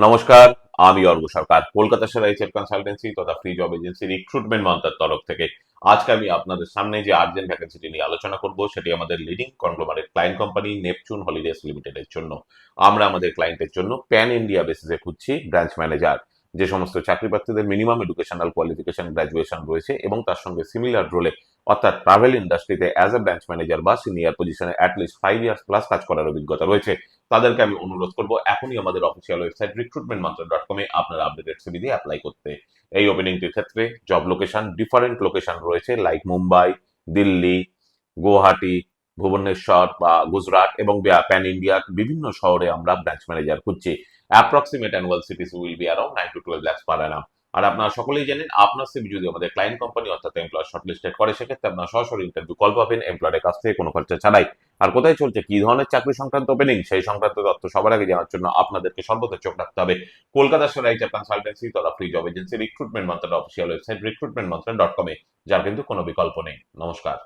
নমস্কার, আমি অর্ঘ সরকার কলকাতা সেরা এইচআর কনসালটেন্সি তথা ফ্রি জব এজেন্সি রিক্রুটমেন্ট মন্ত্রের তরফ থেকে আজকে আমি আপনাদের সামনে যে আর্জেন্ট ভ্যাকেন্সিটি নিয়ে আলোচনা করব সেটি আমাদের leading conglomerate client company Neptune holidays লিমিটেডের জন্য। আমরা আমাদের ক্লায়েন্টের জন্য প্যান ইন্ডিয়া বেসিসে খুঁজছি ব্রাঞ্চ ম্যানেজার। যে সমস্ত চাকরি প্রার্থীদের মিনিমাম এডুকেশনাল কোয়ালিফিকেশন গ্রাজুয়েশন রয়েছে এবং তার সঙ্গে সিমিলার রোলে অর্থাৎ ট্রাভেল ইন্ডাস্ট্রিতে অ্যাজ এ ব্রাঞ্চ ম্যানেজার বা সিনিয়র পজিশনে অ্যাটলিস্ট 5 ইয়ার্স প্লাস কাজ করার অভিজ্ঞতা রয়েছে, তাদেরকে আমি অনুরোধ করব এখনই আমাদের অফিসিয়াল ওয়েবসাইট recruitmentmantra.com এ আপনার আপডেটেড সিভি দিয়ে অ্যাপ্লাই করতে। এই ওপেনিংটির ক্ষেত্রে জব লোকেশন ডিফারেন্ট লোকেশন রয়েছে, লাইক মুম্বাই, দিল্লি, গুয়াহাটি, ভুবনেশ্বর বা গুজরাট এবং প্যান ইন্ডিয়ার বিভিন্ন শহরে আমরা ব্রাঞ্চ ম্যানেজার খুঁজছি। Approximate annual CTC will be around 9 to 12 lakhs per annum। আর আপনারা সকলেই জানেন, আপনার সিভি যদি আমাদের ক্লায়েন্ট কোম্পানি অর্থাৎ এমপ্লয়ার শর্টলিস্টেড করে সেক্ষেত্রে আপনারা সরাসরি ইন্টারভিউ কল পাবেন এমপ্লয়ারের কাছ থেকে কোনো খরচা ছাড়াই। আর কোথায় চলছে, কি ধরনের চাকরি সংক্রান্ত ওপেনিং, সেই সংক্রান্ত তথ্য সবার আগে জানার জন্য আপনাদেরকে সর্বদা চোখ রাখতে হবে কলকাতা সেরা এইচআর কনসালটেন্সি তথা ফ্রি জব এজেন্সি রিক্রুটমেন্ট মন্ত্রের অফিসিয়াল ওয়েবসাইট recruitmentmantra.com এ, যার কিন্তু কোনো বিকল্প নেই। নমস্কার।